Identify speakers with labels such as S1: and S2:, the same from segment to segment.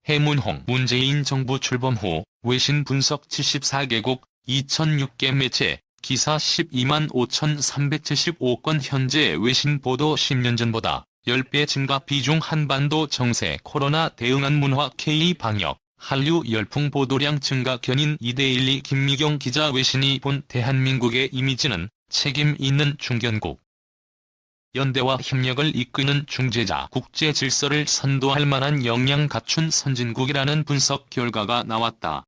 S1: 해문홍 문재인 정부 출범 후 외신 분석 74개국 2006개 매체 기사 12만 5,375건 현재 외신 보도 10년 전보다 10배 증가 비중 한반도 정세 코로나 대응한 문화 K-방역 한류 열풍 보도량 증가 견인 이데일리 김미경 기자 외신이 본 대한민국의 이미지는 책임 있는 중견국. 연대와 협력을 이끄는 중재자 국제 질서를 선도할 만한 역량 갖춘 선진국이라는 분석 결과가 나왔다.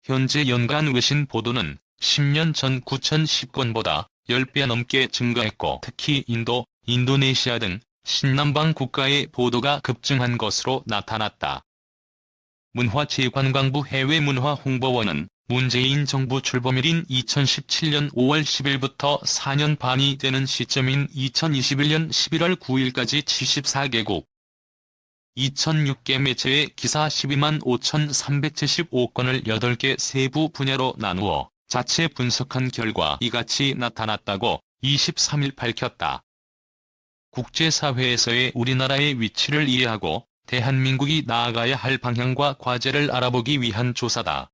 S1: 현재 연간 외신 보도는 10년 전 9,010건보다 10배 넘게 증가했고 특히 인도, 인도네시아 등 신남방 국가의 보도가 급증한 것으로 나타났다. 문화체육관광부 해외문화홍보원은 문재인 정부 출범일인 2017년 5월 10일부터 4년 반이 되는 시점인 2021년 11월 9일까지 74개국 2006개 매체의 기사 12만 5,375건을 8개 세부 분야로 나누어 자체 분석한 결과 이같이 나타났다고 23일 밝혔다. 국제사회에서의 우리나라의 위치를 이해하고 대한민국이 나아가야 할 방향과 과제를 알아보기 위한 조사다.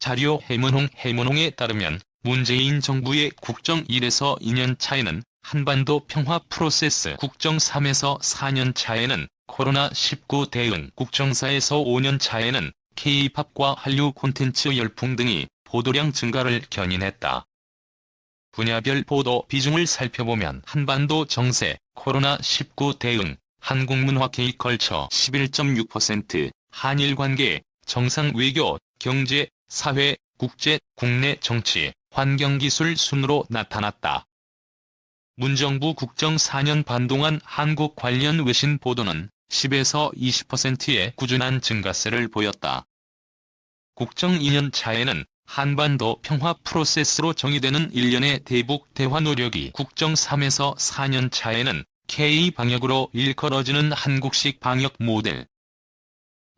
S1: 자료 해문홍에 따르면 문재인 정부의 국정 1에서 2년 차에는 한반도 평화 프로세스, 국정 3에서 4년 차에는 코로나19 대응, 국정 4에서 5년 차에는 K-팝과 한류 콘텐츠 열풍 등이 보도량 증가를 견인했다. 분야별 보도 비중을 살펴보면 한반도 정세, 코로나19 대응, 한국문화 K-컬처 11.6%, 한일관계, 정상 외교, 경제, 사회, 국제, 국내 정치, 환경기술 순으로 나타났다. 문정부 국정 4년 반 동안 한국 관련 외신 보도는 10에서 20%의 꾸준한 증가세를 보였다. 국정 2년 차에는 한반도 평화 프로세스로 정의되는 일련의 대북 대화 노력이 국정 3에서 4년 차에는 K-방역으로 일컬어지는 한국식 방역 모델,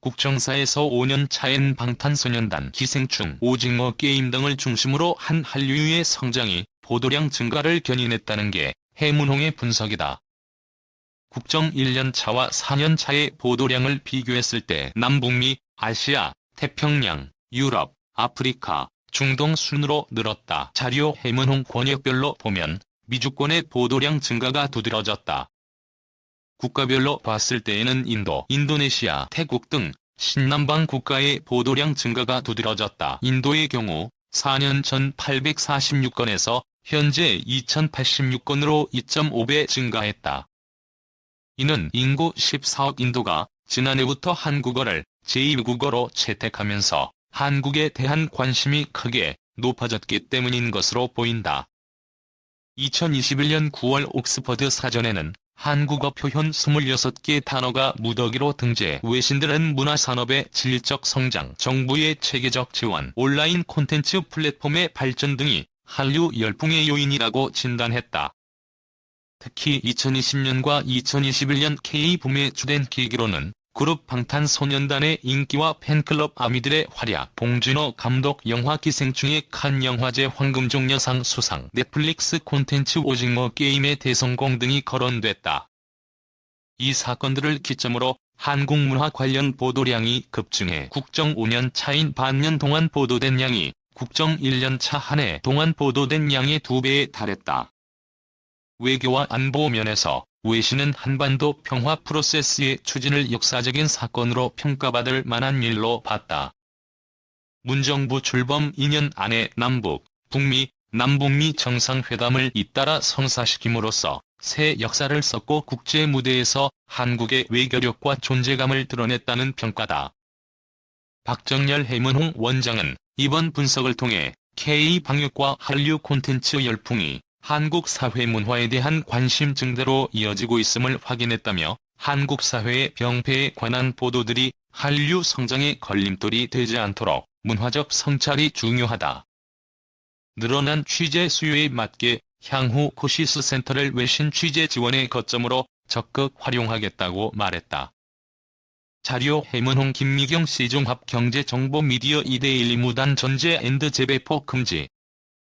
S1: 국정 4에서 5년 차엔 방탄소년단, 기생충, 오징어 게임 등을 중심으로 한 한류의 성장이 보도량 증가를 견인했다는 게 해문홍의 분석이다. 국정 1년 차와 4년 차의 보도량을 비교했을 때 남북미, 아시아, 태평양, 유럽, 아프리카, 중동 순으로 늘었다. 자료 해문홍 권역별로 보면 미주권의 보도량 증가가 두드러졌다. 국가별로 봤을 때에는 인도, 인도네시아, 태국 등 신남방 국가의 보도량 증가가 두드러졌다. 인도의 경우 4년 전 846건에서 현재 2086건으로 2.5배 증가했다. 이는 인구 14억 인도가 지난해부터 한국어를 제2국어로 채택하면서 한국에 대한 관심이 크게 높아졌기 때문인 것으로 보인다. 2021년 9월 옥스퍼드 사전에는 한국어 표현 26개 단어가 무더기로 등재. 외신들은 문화산업의 질적 성장, 정부의 체계적 지원, 온라인 콘텐츠 플랫폼의 발전 등이 한류 열풍의 요인이라고 진단했다. 특히 2020년과 2021년 K-붐의 주된 계기로는 그룹 방탄소년단의 인기와 팬클럽 아미들의 활약, 봉준호 감독 영화 기생충의 칸 영화제 황금종려상 수상, 넷플릭스 콘텐츠 오징어 게임의 대성공 등이 거론됐다. 이 사건들을 기점으로 한국 문화 관련 보도량이 급증해 국정 5년 차인 반년 동안 보도된 양이 국정 1년 차 한 해 동안 보도된 양의 2배에 달했다. 외교와 안보 면에서 외신은 한반도 평화 프로세스의 추진을 역사적인 사건으로 평가받을 만한 일로 봤다. 문정부 출범 2년 안에 남북, 북미, 남북미 정상회담을 잇따라 성사시킴으로써 새 역사를 썼고 국제 무대에서 한국의 외교력과 존재감을 드러냈다는 평가다. 박정열 해문홍 원장은 이번 분석을 통해 K-방역과 한류 콘텐츠 열풍이 한국 사회 문화에 대한 관심 증대로 이어지고 있음을 확인했다며 한국 사회의 병폐에 관한 보도들이 한류 성장의 걸림돌이 되지 않도록 문화적 성찰이 중요하다. 늘어난 취재 수요에 맞게 향후 코시스 센터를 외신 취재 지원의 거점으로 적극 활용하겠다고 말했다. 자료 해문홍 김미경 시종합 경제정보미디어 이데일리 무단 전제 앤드 재배포 금지